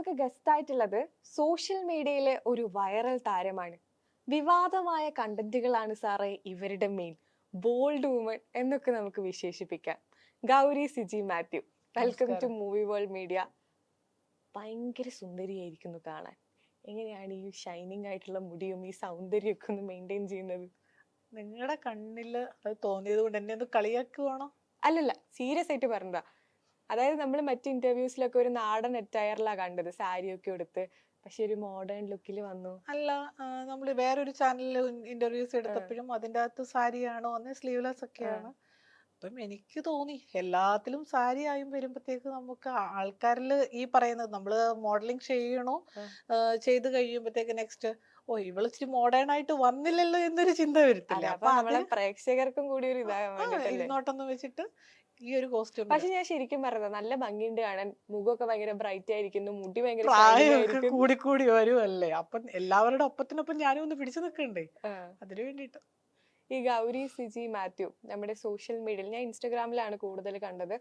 നമുക്ക് ഗസ്റ്റ് ആയിട്ടുള്ളത് സോഷ്യൽ മീഡിയയിലെ ഒരു വൈറൽ താരമാണ്. വിവാദമായ കണ്ടന്റുകളാണ് സാറേ ഇവരുടെ മെയിൻ. ബോൾഡ് വുമൺ എന്നൊക്കെ നമുക്ക് വിശേഷിപ്പിക്കാം. Gauri Siji Mathew, welcome to movie world media. ഭയങ്കര സുന്ദരിയായിരിക്കുന്നു കാണാൻ. എങ്ങനെയാണ് ഈ ഷൈനിങ് ആയിട്ടുള്ള മുടിയും ഈ സൗന്ദര്യമൊക്കെ ഒന്ന് മെയിൻറ്റെയിൻ ചെയ്യുന്നത്? നിങ്ങളുടെ കണ്ണില് അത് തോന്നിയത് കൊണ്ട് എന്നെ ഒന്ന് കളിയാക്കുവാണോ? അല്ലല്ല, സീരിയസ് ആയിട്ട് പറഞ്ഞതാ. അതായത് നമ്മൾ മറ്റു ഇന്റർവ്യൂസിലൊക്കെ ഒരു നാടൻ അറ്റയറിലാണ് കണ്ടത്, സാരിയൊക്കെ എടുത്ത്. പക്ഷെ ഒരു മോഡേൺ ലുക്കിൽ വന്നു. അല്ല, നമ്മൾ വേറൊരു ചാനലിൽ ഇന്റർവ്യൂസ് എടുത്തപ്പോഴും അതിൻ്റെ അകത്ത് സാരിയാണോ അന്ന് സ്ലീവ്ലെസ് ഒക്കെയാണ്. അപ്പം എനിക്ക് തോന്നി എല്ലാത്തിലും സാരി ആയും വരുമ്പോഴത്തേക്ക് നമുക്ക് ആൾക്കാരിൽ ഈ പറയുന്നത് നമ്മൾ മോഡലിംഗ് ചെയ്യണോ, ചെയ്ത് കഴിയുമ്പോഴത്തേക്ക് നെക്സ്റ്റ് ഇവള് ഇച്ചിരി മോഡേൺ ആയിട്ട് വന്നില്ലല്ലോ എന്നൊരു ചിന്ത വരത്തില്ല. അപ്പൊ നമ്മളെ പ്രേക്ഷകർക്കും കൂടി ഒരു ഇതാകാൻ വേണ്ടിട്ടല്ലേ ഇന്നോട്ടൊന്ന് വെച്ചിട്ട് ഈ ഒരു കോസ്റ്റ്യൂം. പക്ഷെ ഞാൻ ശരിക്കും പറഞ്ഞത് നല്ല ഭംഗിയുണ്ട് കാണാൻ. മുഖമൊക്കെ ഭയങ്കര ബ്രൈറ്റ് ആയിരിക്കുന്നു, മുടി ഭയങ്കര പ്രായമൊക്കെ കൂടി കൂടി വരുമല്ലേ, അപ്പം എല്ലാവരുടെ ഒപ്പത്തിനൊപ്പം ഞാനും ഒന്ന് പിടിച്ചു നിൽക്കണ്ടേ, അതിനു വേണ്ടിട്ട്. ഈ ഗൗരി സിജി മാത്യു നമ്മുടെ സോഷ്യൽ മീഡിയയിൽ, ഞാൻ ഇൻസ്റ്റഗ്രാമിലാണ് കൂടുതൽ കണ്ടത്,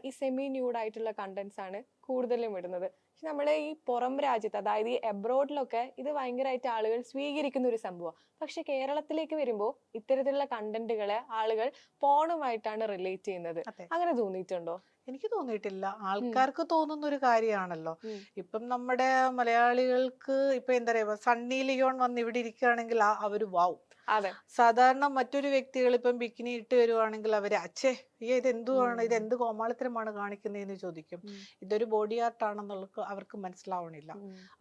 ഈ സെമി ന്യൂഡ് ആയിട്ടുള്ള കണ്ടന്റ്സ് ആണ് കൂടുതലും ഇടുന്നത്. പക്ഷെ നമ്മളെ ഈ പുറം രാജ്യത്ത്, അതായത് ഈ എബ്രോഡിലൊക്കെ ഇത് ഭയങ്കരമായിട്ട് ആളുകൾ സ്വീകരിക്കുന്ന ഒരു സംഭവം. പക്ഷെ കേരളത്തിലേക്ക് വരുമ്പോൾ ഇത്തരത്തിലുള്ള കണ്ടന്റുകളെ ആളുകൾ പോണുമായിട്ടാണ് റിലേറ്റ് ചെയ്യുന്നത്. അങ്ങനെ തോന്നിയിട്ടുണ്ടോ? എനിക്ക് തോന്നിയിട്ടില്ല. ആൾക്കാർക്ക് തോന്നുന്ന ഒരു കാര്യമാണല്ലോ. ഇപ്പം നമ്മുടെ മലയാളികൾക്ക് ഇപ്പൊ എന്താ പറയാ, സണ്ണി ലിയോൺ വന്ന് ഇവിടെ ഇരിക്കുകയാണെങ്കിൽ അവര് വാവും. അതെ, സാധാരണ മറ്റൊരു വ്യക്തികൾ ഇപ്പം ബിക്കിനി ഇട്ട് വരുവാണെങ്കിൽ അവര് അച്ഛേ ഇത് എന്തുവാണ്, ഇത് എന്ത് കോമാളിത്തരമാണ് കാണിക്കുന്നതെന്ന് ചോദിക്കും. ഇതൊരു ബോഡി ആർട്ട് ആണെന്നുള്ള അവർക്ക് മനസ്സിലാവണില്ല.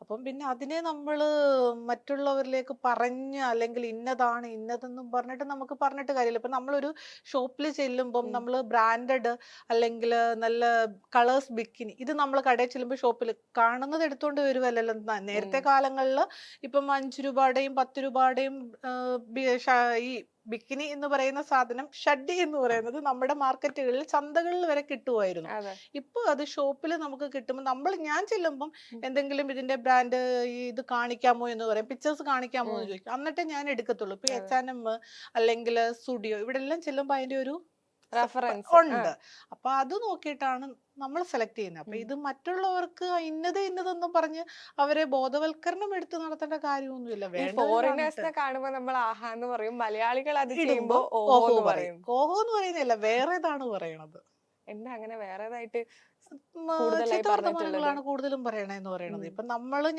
അപ്പം പിന്നെ അതിനെ നമ്മള് മറ്റുള്ളവരിലേക്ക് പറഞ്ഞ് അല്ലെങ്കിൽ ഇന്നതാണ് ഇന്നതെന്നും പറഞ്ഞിട്ട് നമുക്ക് പറഞ്ഞിട്ട് കാര്യമില്ല. ഇപ്പൊ നമ്മളൊരു ഷോപ്പിൽ ചെല്ലുമ്പം നമ്മൾ ബ്രാൻഡഡ് അല്ലെങ്കിൽ നല്ല കളേഴ്സ് ബിക്കിനി ഇത് നമ്മൾ കടയിൽ ചെല്ലുമ്പോൾ ഷോപ്പിൽ കാണുന്നത് എടുത്തുകൊണ്ട് വരുമല്ലോ. നേരത്തെ കാലങ്ങളിൽ ഇപ്പം 5 രൂപയുടെയും 10 രൂപയുടെയും ഈ ബിക്കിനി എന്ന് പറയുന്ന സാധനം, ഷഡ്ഡി എന്ന് പറയുന്നത് നമ്മുടെ മാർക്കറ്റുകളിൽ ചന്തകളിൽ വരെ കിട്ടുമായിരുന്നു. ഇപ്പൊ അത് ഷോപ്പിൽ നമുക്ക് കിട്ടുമ്പോൾ ഞാൻ ചെല്ലുമ്പം എന്തെങ്കിലും ഇതിന്റെ ബ്രാൻഡ് ഇത് കാണിക്കാമോ എന്ന് പറയും, പിക്ചേഴ്സ് കാണിക്കാമോ എന്ന് ചോദിക്കും. എന്നിട്ടേ ഞാൻ എടുക്കത്തുള്ളൂ. ഇപ്പൊ H&M അല്ലെങ്കിൽ സ്റ്റുഡിയോ ഇവിടെ എല്ലാം ചെല്ലുമ്പോൾ അതിന്റെ ഒരു റെഫറൻസ് ഉണ്ട്. അപ്പൊ അത് നോക്കിയിട്ടാണ് നമ്മൾ സെലക്ട് ചെയ്യുന്നത്. അപ്പൊ ഇത് മറ്റുള്ളവർക്ക് ഇന്നതെന്നൊന്നും പറഞ്ഞ് അവരെ ബോധവൽക്കരണം എടുത്ത് നടത്തേണ്ട കാര്യമൊന്നുമില്ല. ഫോറിനേഴ്സിനെ കാണുമ്പോ നമ്മൾ ആഹാന്ന് പറയും, മലയാളികൾ അത് ചെയ്യുമ്പോ ഓഹോ പറയും. ഓഹോ എന്ന് പറയുന്നില്ല, വേറെ ഇതാണ് പറയണത്. എന്താ അങ്ങനെ വേറേതായിട്ട് ചിത്രവർത്തമാനങ്ങളാണ് കൂടുതലും പറയണെന്ന് പറയണത്. ഇപ്പൊ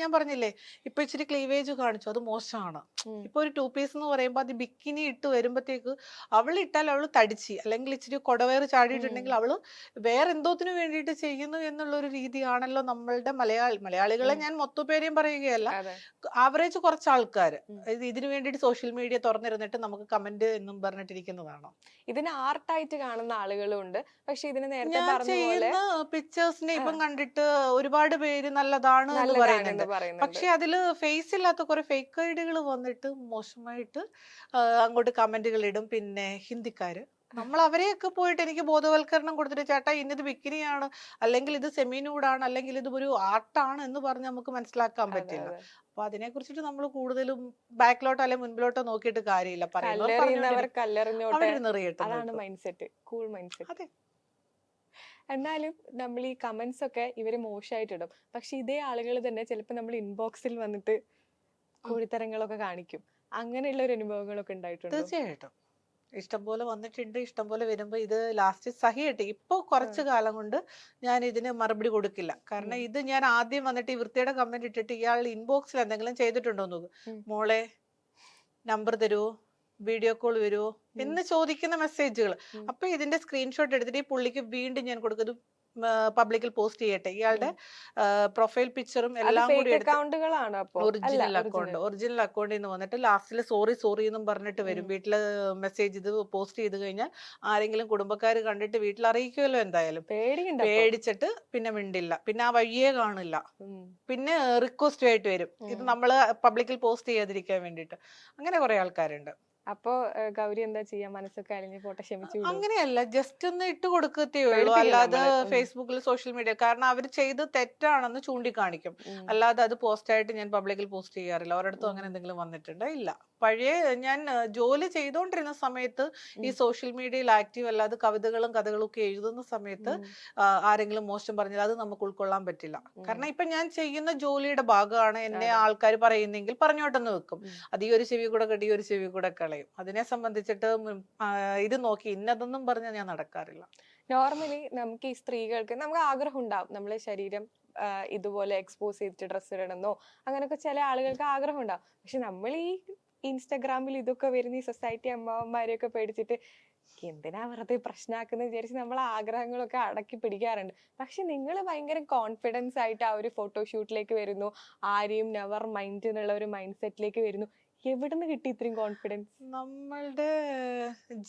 ഞാൻ പറഞ്ഞില്ലേ, ഇപ്പൊ ഇച്ചിരി ക്ലീവേജ് കാണിച്ചു, അത് മോശമാണ്. ഇപ്പൊ ഒരു 2 പീസ് എന്ന് പറയുമ്പോ അത് ബിക്കിനി ഇട്ട് വരുമ്പോഴത്തേക്ക് അവളിട്ടാൽ അവള് തടിച്ച് അല്ലെങ്കിൽ ഇച്ചിരി കൊടവേറ് ചാടിയിട്ടുണ്ടെങ്കിൽ അവള് വേറെ എന്തോത്തിന് വേണ്ടിയിട്ട് ചെയ്യുന്നു എന്നുള്ളൊരു രീതിയാണല്ലോ നമ്മളുടെ മലയാളികളെ ഞാൻ മൊത്തപ്പേരെയും പറയുകയല്ല, ആവറേജ് കുറച്ച് ആൾക്കാർ ഇതിനു വേണ്ടിയിട്ട് സോഷ്യൽ മീഡിയ തുറന്നിരുന്നിട്ട് നമുക്ക് കമന്റ് എന്നും പറഞ്ഞിട്ടിരിക്കുന്നതാണോ. ഇതിന് ആർട്ടായിട്ട് കാണുന്ന ആളുകളും ഉണ്ട്. പക്ഷെ ഇതിന് നേരത്തെ പറഞ്ഞ പോലെ പിക്ചേഴ്സിനെ ഇപ്പം കണ്ടിട്ട് ഒരുപാട് പേര് നല്ലതാണ് എന്ന് പറയുന്നുണ്ട്. പക്ഷെ അതില് ഫേസ് ഇല്ലാത്ത കുറെ ഫേക്ക് ഐഡികൾ വന്നിട്ട് മോശമായിട്ട് അങ്ങോട്ട് കമന്റുകൾ ഇടും. പിന്നെ ഹിന്ദിക്കാര്, നമ്മൾ അവരെയൊക്കെ പോയിട്ട് എനിക്ക് ബോധവൽക്കരണം കൊടുത്തിട്ട് ചേട്ടാ ഇന്നത് ബിക്കിനിയാണ് അല്ലെങ്കിൽ ഇത് സെമിനൂഡാണ് അല്ലെങ്കിൽ ഇത് ഒരു ആർട്ടാണ് എന്ന് പറഞ്ഞ് നമുക്ക് മനസ്സിലാക്കാൻ പറ്റില്ല. അപ്പൊ അതിനെ കുറിച്ചിട്ട് നമ്മൾ കൂടുതലും ബാക്കിലോട്ടോ അല്ലെങ്കിൽ മുൻപിലോട്ടോ നോക്കിയിട്ട് കാര്യമില്ല. പറയുന്നത് എന്നാലും നമ്മൾ ഈ കമന്റ്സ് ഒക്കെ ഇവര് മോശമായിട്ട് ഇടും. പക്ഷെ ഇതേ ആളുകൾ തന്നെ ചിലപ്പോൾ നമ്മൾ ഇൻബോക്സിൽ വന്നിട്ട് കോഴിത്തരങ്ങളൊക്കെ കാണിക്കും. അങ്ങനെയുള്ള ഒരു അനുഭവങ്ങളൊക്കെ ഉണ്ടായിട്ടുണ്ട്. തീർച്ചയായിട്ടും ഇഷ്ടംപോലെ വന്നിട്ടുണ്ട്. ഇഷ്ടംപോലെ വരുമ്പോ ഇത് ലാസ്റ്റ് സഹിയായിട്ട് ഇപ്പൊ കുറച്ചു കാലം കൊണ്ട് ഞാൻ ഇതിന് മറുപടി കൊടുക്കില്ല. കാരണം ഇത് ഞാൻ ആദ്യം വന്നിട്ട് ഈ വൃത്തിയുടെ കമന്റ് ഇട്ടിട്ട് ഇയാൾ ഇൻബോക്സിൽ എന്തെങ്കിലും ചെയ്തിട്ടുണ്ടോ നോക്കും, മോളെ നമ്പർ തരുമോ, വീഡിയോ കോൾ വരുമോ എന്ന് ചോദിക്കുന്ന മെസ്സേജുകൾ. അപ്പൊ ഇതിന്റെ സ്ക്രീൻഷോട്ട് എടുത്തിട്ട് ഈ പുള്ളിക്ക് വീണ്ടും ഞാൻ കൊടുക്കുന്നത് പബ്ലിക്കിൽ പോസ്റ്റ് ചെയ്യട്ടെ. ഇയാളുടെ പ്രൊഫൈൽ പിക്ചറും എല്ലാം കൂടി ഒറിജിനൽ അക്കൗണ്ടിൽ നിന്ന് വന്നിട്ട് ലാസ്റ്റിൽ സോറി എന്നും പറഞ്ഞിട്ട് വരും. വീട്ടില് മെസ്സേജ് ഇത് പോസ്റ്റ് ചെയ്ത് കഴിഞ്ഞാൽ ആരെങ്കിലും കുടുംബക്കാർ കണ്ടിട്ട് വീട്ടിൽ അറിയിക്കുമല്ലോ, എന്തായാലും പേടിച്ചിട്ട് പിന്നെ മിണ്ടില്ല, പിന്നെ ആ വഴിയേ കാണില്ല, പിന്നെ റിക്വസ്റ്റ് ആയിട്ട് വരും ഇത് നമ്മള് പബ്ലിക്കിൽ പോസ്റ്റ് ചെയ്യാതിരിക്കാൻ വേണ്ടിയിട്ട്. അങ്ങനെ കുറെ ആൾക്കാരുണ്ട്. അപ്പൊ ഗൗരി എന്താ ചെയ്യാ? മനസ്സൊക്കെ അലിഞ്ഞ് പോട്ടെ, ക്ഷമിച്ചു വിടുവോ? അങ്ങനെയല്ല, ജസ്റ്റ് ഒന്ന് ഇട്ട് കൊടുക്കത്തേ ഉള്ളൂ. പേടിപ്പിക്കും അല്ലാതെ നമ്മള്. ഫേസ്ബുക്കിൽ, സോഷ്യൽ മീഡിയ, കാരണം അവർ ചെയ്ത് തെറ്റാണെന്ന് ചൂണ്ടിക്കാണിക്കും. ഉം. അല്ലാതെ അത് പോസ്റ്റായിട്ട് ഞാൻ പബ്ലിക്കിൽ പോസ്റ്റ് ചെയ്യാറില്ല. ഒരിടത്തും അങ്ങനെ ഉം. എന്തെങ്കിലും വന്നിട്ടുണ്ട് ഇല്ല. പഴയ ഞാൻ ജോലി ചെയ്തുകൊണ്ടിരുന്ന സമയത്ത് ഈ ഉം. സോഷ്യൽ മീഡിയയിൽ ആക്റ്റീവ് അല്ലാതെ കവിതകളും കഥകളും ഒക്കെ എഴുതുന്ന സമയത്ത് ഉം. ആരെങ്കിലും മോശം പറഞ്ഞാൽ അത് നമുക്ക് ഉൾക്കൊള്ളാൻ പറ്റില്ല. ഉം. കാരണം ഇപ്പൊ ഞാൻ ചെയ്യുന്ന ജോലിയുടെ ഭാഗമാണ് എന്നെ അതെ. ആൾക്കാർ പറയുന്നെങ്കിൽ പറഞ്ഞോട്ടെന്ന് വെക്കും. ഉം. അത് ഈ ഒരു ചെവി കൂടെ കെട്ടി ഈ ഒരു ചെവി കൂടെ കളയും. അതിനെ സംബന്ധിച്ചിട്ട് ഇത് നോക്കി ഇന്നതൊന്നും പറഞ്ഞാൽ ഞാൻ നടക്കാറില്ല. നോർമലി നമുക്ക് ഈ സ്ത്രീകൾക്ക് നമുക്ക് ആഗ്രഹം ഉണ്ടാവും നമ്മളെ ശരീരം ഇതുപോലെ എക്സ്പോസ് ചെയ്തിട്ട് ഡ്രസ്സ് ഇടണമെന്നോ, അങ്ങനെയൊക്കെ ചില ആളുകൾക്ക് ആഗ്രഹം ഉണ്ടാവും. പക്ഷെ നമ്മൾ ഈ ഇൻസ്റ്റഗ്രാമിൽ ഇതൊക്കെ വരുന്ന ഈ സൊസൈറ്റി അമ്മാവന്മാരെയൊക്കെ പേടിച്ചിട്ട് എന്തിനാ വെറുതെ പ്രശ്നമാക്കുന്നത് വിചാരിച്ച് നമ്മൾ ആഗ്രഹങ്ങളൊക്കെ അടക്കി പിടിക്കാറുണ്ട്. പക്ഷെ നിങ്ങൾ ഭയങ്കര കോൺഫിഡൻസ് ആയിട്ട് ആ ഒരു ഫോട്ടോഷൂട്ടിലേക്ക് വരുന്നു, ആരെയും നെവർ മൈൻഡ് എന്നുള്ള ഒരു മൈൻഡ് സെറ്റിലേക്ക് വരുന്നു. എവിടുന്ന് കിട്ടി ഇത്രയും കോൺഫിഡൻസ്? നമ്മളുടെ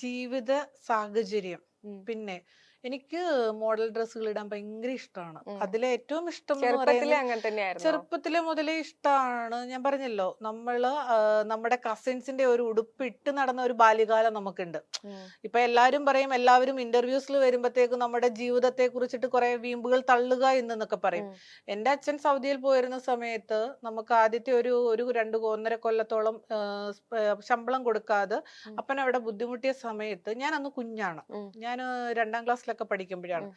ജീവിത സാഹചര്യം. പിന്നെ എനിക്ക് മോഡൽ ഡ്രസ്സുകൾ ഇടാൻ ഭയങ്കര ഇഷ്ടമാണ്. അതിലെ ഏറ്റവും ഇഷ്ടം എന്ന് ചെറുപ്പത്തിലെ പറയുന്നത് അങ്ങനെ തന്നെയായിരുന്നു. ചെറുപ്പത്തിലെ മുതലേ ഇഷ്ടമാണ്. ഞാൻ പറഞ്ഞല്ലോ, നമ്മുടെ കസിൻസിന്റെ ഒരു ഉടുപ്പ് ഇട്ട് നടന്ന ഒരു ബാല്യകാലം നമുക്കുണ്ട്. ഇപ്പൊ എല്ലാരും പറയും, എല്ലാവരും ഇന്റർവ്യൂസിൽ വരുമ്പോഴത്തേക്കും നമ്മുടെ ജീവിതത്തെ കുറിച്ചിട്ട് കുറെ വീമ്പുകൾ തള്ളുക എന്നൊക്കെ പറയും. എന്റെ അച്ഛൻ സൗദിയിൽ പോയിരുന്ന സമയത്ത് നമുക്ക് ആദ്യത്തെ ഒരു 1.5 കൊല്ലത്തോളം ശമ്പളം കൊടുക്കാതെ അപ്പൻ അവിടെ ബുദ്ധിമുട്ടിയ സമയത്ത്, ഞാൻ അന്ന് കുഞ്ഞാണ്, ഞാൻ 2ാം ക്ലാസ്സിലൊക്കെ പഠിക്കുമ്പോഴാണ്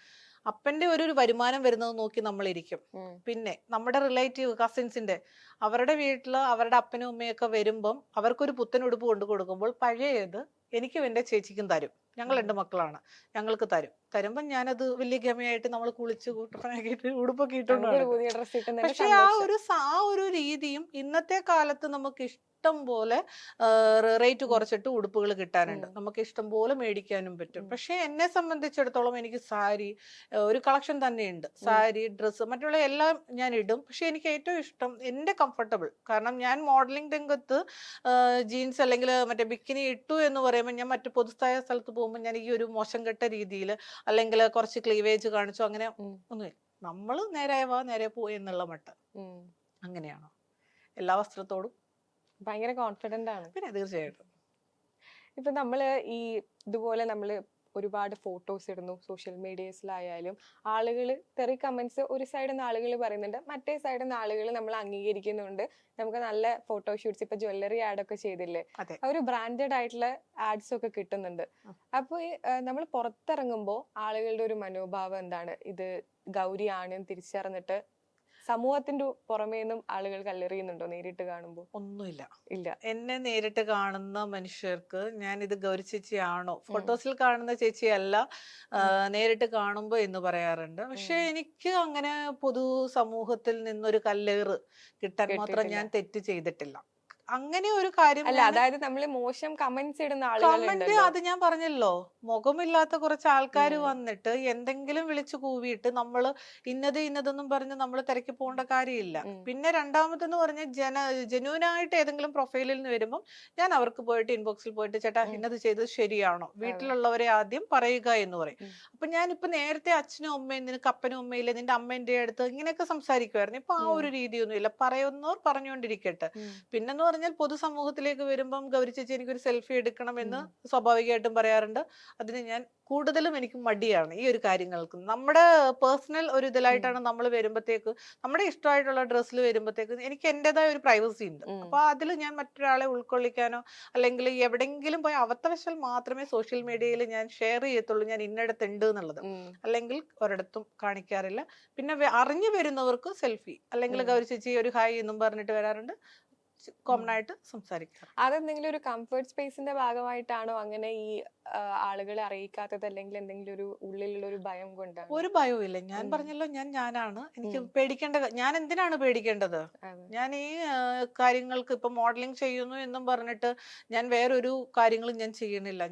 അപ്പന്റെ ഒരു വരുമാനം വരുന്നത് നോക്കി നമ്മൾ ഇരിക്കും. പിന്നെ നമ്മുടെ റിലേറ്റീവ് കസിൻസിന്റെ അവരുടെ വീട്ടില് അവരുടെ അപ്പനും ഉമ്മയൊക്കെ വരുമ്പം അവർക്കൊരു പുത്തൻ ഉടുപ്പ് കൊണ്ടു കൊടുക്കുമ്പോൾ പഴയത് എനിക്കും എന്റെ ചേച്ചിക്കും തരും. ഞങ്ങൾ 2 മക്കളാണ്, ഞങ്ങൾക്ക് തരുമ്പോ ഞാനത് വലിയ ഗമയായിട്ട് നമ്മൾ കുളിച്ച് കൂട്ടറാക്കിയിട്ട് ഉടുപ്പൊക്കെ ഇട്ടുകൊണ്ട് നടക്കും. പക്ഷെ ആ ഒരു രീതിയും ഇന്നത്തെ കാലത്ത് നമുക്ക് ഇഷ്ടം പോലെ റേറ്റ് കുറച്ചിട്ട് ഉടുപ്പുകൾ കിട്ടാനുണ്ട്, നമുക്ക് ഇഷ്ടം പോലെ മേടിക്കാനും പറ്റും. പക്ഷെ എന്നെ സംബന്ധിച്ചിടത്തോളം എനിക്ക് സാരി ഒരു കളക്ഷൻ തന്നെയുണ്ട്. സാരി, ഡ്രസ്സ്, മറ്റുള്ള എല്ലാം ഞാൻ ഇടും. പക്ഷെ എനിക്ക് ഏറ്റവും ഇഷ്ടം എന്റെ കംഫർട്ടബിൾ, കാരണം ഞാൻ മോഡലിംഗ് രംഗത്ത് ജീൻസ് അല്ലെങ്കിൽ മറ്റേ ബിക്കിനി ഇട്ടു എന്ന് പറയുമ്പോൾ ഞാൻ മറ്റു പൊതുസ്ഥായ സ്ഥലത്ത് പോകുമ്പോൾ ഞാൻ ഈ ഒരു മോശം കെട്ട രീതിയിൽ അല്ലെങ്കിൽ കുറച്ച് ക്ലീവേജ് കാണിച്ചു അങ്ങനെ ഒന്നുമില്ല. നമ്മൾ നേരെ വാ നേരെ പോ എന്നുള്ള മട്ട. അങ്ങനെയാണോ എല്ലാ വസ്ത്രത്തോടും ഭയങ്കര കോൺഫിഡന്റ് ആണ്. പിന്നെ തീർച്ചയായിട്ടും ഇപ്പൊ നമ്മള് ഈ ഇതുപോലെ നമ്മള് ഒരുപാട് ഫോട്ടോസ് ഇടുന്നു സോഷ്യൽ മീഡിയസിലായാലും, ആളുകൾ തെറി കമന്റ്സ് ഒരു സൈഡിൽ നിന്ന് ആളുകൾ പറയുന്നുണ്ട്, മറ്റേ സൈഡിൽ നിന്ന് ആളുകൾ നമ്മൾ അംഗീകരിക്കുന്നുണ്ട്. നമുക്ക് നല്ല ഫോട്ടോഷൂട്ട്സ് ഇപ്പൊ ജ്വല്ലറി ആഡ് ഒക്കെ ചെയ്തില്ലേ, ഒരു ബ്രാൻഡഡ് ആയിട്ടുള്ള ആഡ്സ് ഒക്കെ കിട്ടുന്നുണ്ട്. അപ്പൊ നമ്മൾ പുറത്തിറങ്ങുമ്പോൾ ആളുകളുടെ ഒരു മനോഭാവം എന്താണ്? ഇത് ഗൗരിയാണ് തിരിച്ചറിഞ്ഞിട്ട് സമൂഹത്തിന്റെ പുറമേ നിന്നും ആളുകൾ കല്ലെറിയുന്നുണ്ടോ നേരിട്ട് കാണുമ്പോൾ? ഒന്നുമില്ല. ഇല്ല. എന്നെ നേരിട്ട് കാണുന്ന മനുഷ്യർക്ക് ഞാൻ ഇത് ഗൗരി ചേച്ചിയാണോ, ഫോട്ടോസിൽ കാണുന്ന ചേച്ചിയല്ല നേരിട്ട് കാണുമ്പോ എന്ന് പറയാറുണ്ട്. പക്ഷെ എനിക്ക് അങ്ങനെ പൊതു സമൂഹത്തിൽ നിന്നൊരു കല്ലേറ് കിട്ടാൻ മാത്രം ഞാൻ തെറ്റ് ചെയ്തിട്ടില്ല. അങ്ങനെ ഒരു കാര്യം അല്ല, അതായത് നമ്മള് മോശം കമന്റ്സ് ഇടുന്ന കമന്റ്, അത് ഞാൻ പറഞ്ഞല്ലോ, മുഖമില്ലാത്ത കുറച്ച് ആൾക്കാർ വന്നിട്ട് എന്തെങ്കിലും വിളിച്ചു കൂവിയിട്ട് നമ്മള് ഇന്നതെന്നും പറഞ്ഞ് നമ്മൾ തിരക്കി പോകേണ്ട കാര്യമില്ല. പിന്നെ രണ്ടാമതെന്ന് പറഞ്ഞ ജെന്യൂനായിട്ട് ഏതെങ്കിലും പ്രൊഫൈലിൽ നിന്ന് വരുമ്പോൾ ഞാൻ അവർക്ക് പോയിട്ട് ഇൻബോക്സിൽ പോയിട്ട്, ചേട്ടാ ഇന്നത് ചെയ്തത് ശരിയാണോ, വീട്ടിലുള്ളവരെ ആദ്യം പറയുക എന്ന് പറയും. അപ്പൊ ഞാനിപ്പോ നേരത്തെ അച്ഛനും അമ്മയും നിനക്ക് അപ്പനും അമ്മയില്ലേ, നിന്റെ അമ്മേന്റെ അടുത്ത് ഇങ്ങനെയൊക്കെ സംസാരിക്കുമായിരുന്നു. ഇപ്പൊ ആ ഒരു രീതിയൊന്നുമില്ല, പറയുന്നവർ പറഞ്ഞുകൊണ്ടിരിക്കട്ടെ. പിന്നെന്ന് പറഞ്ഞാൽ പൊതുസമൂഹത്തിലേക്ക് വരുമ്പം ഗൗരി ചേച്ചി എനിക്കൊരു സെൽഫി എടുക്കണം എന്ന് സ്വാഭാവികമായിട്ടും പറയാറുണ്ട്. അതിന് ഞാൻ കൂടുതലും എനിക്ക് മടിയാണ് ഈ ഒരു കാര്യങ്ങൾക്ക്. നമ്മുടെ പേഴ്സണൽ ഒരു ഇതിലായിട്ടാണ് നമ്മൾ വരുമ്പോഴത്തേക്ക്, നമ്മുടെ ഇഷ്ടമായിട്ടുള്ള ഡ്രസ്സിൽ വരുമ്പോഴത്തേക്ക് എനിക്ക് എന്റേതായ ഒരു പ്രൈവസി ഉണ്ട്. അപ്പൊ അതിൽ ഞാൻ മറ്റൊരാളെ ഉൾക്കൊള്ളിക്കാനോ അല്ലെങ്കിൽ എവിടെങ്കിലും പോയി അവത്തവശാൽ മാത്രമേ സോഷ്യൽ മീഡിയയിൽ ഞാൻ ഷെയർ ചെയ്യത്തുള്ളൂ ഞാൻ ഇന്നടത്തുണ്ട് എന്നുള്ളത്. അല്ലെങ്കിൽ ഒരിടത്തും കാണിക്കാറില്ല. പിന്നെ അറിഞ്ഞു വരുന്നവർക്ക് സെൽഫി അല്ലെങ്കിൽ ഗൗരി ചേച്ചി ഒരു ഹായ് എന്നും പറഞ്ഞിട്ട് വരാറുണ്ട്. കോമൺ ആയിട്ട് സംസാരിക്കാം. അതെന്തെങ്കിലും ഒരു കംഫർട്ട് സ്പേസിന്റെ ഭാഗമായിട്ടാണോ അങ്ങനെ ഈ ആളുകളെ അറിയിക്കാത്തത്, അല്ലെങ്കിൽ എന്തെങ്കിലും ഒരു ഉള്ളിലുള്ള ഒരു ഭയം കൊണ്ടാണ്? ഒരു ഭയവും ഇല്ല. ഞാൻ പറഞ്ഞല്ലോ, ഞാനാണ്. എനിക്ക് പേടിക്കേണ്ട, ഞാൻ എന്തിനാണ് പേടിക്കേണ്ടത്? ഞാൻ ഈ കാര്യങ്ങൾക്ക് ഇപ്പൊ മോഡലിംഗ് ചെയ്യുന്നു എന്നും പറഞ്ഞിട്ട് ഞാൻ വേറൊരു കാര്യങ്ങളും ഞാൻ ചെയ്യണില്ല.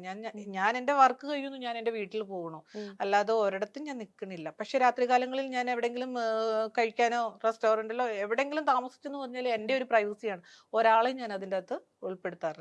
ഞാൻ എന്റെ വർക്ക് കഴിയുന്നു, ഞാൻ എന്റെ വീട്ടിൽ പോകണു, അല്ലാതെ ഒരിടത്തും ഞാൻ നിൽക്കണില്ല. പക്ഷെ രാത്രി കാലങ്ങളിൽ ഞാൻ എവിടെങ്കിലും കഴിക്കാനോ റെസ്റ്റോറന്റിലോ എവിടെങ്കിലും താമസിച്ചെന്ന് പറഞ്ഞാൽ എന്റെ ഒരു പ്രൈവസിയാണ്. ഒരാളെ ഞാൻ അതിൻ്റെ അകത്ത് ഉൾപ്പെടുത്താറില്ല.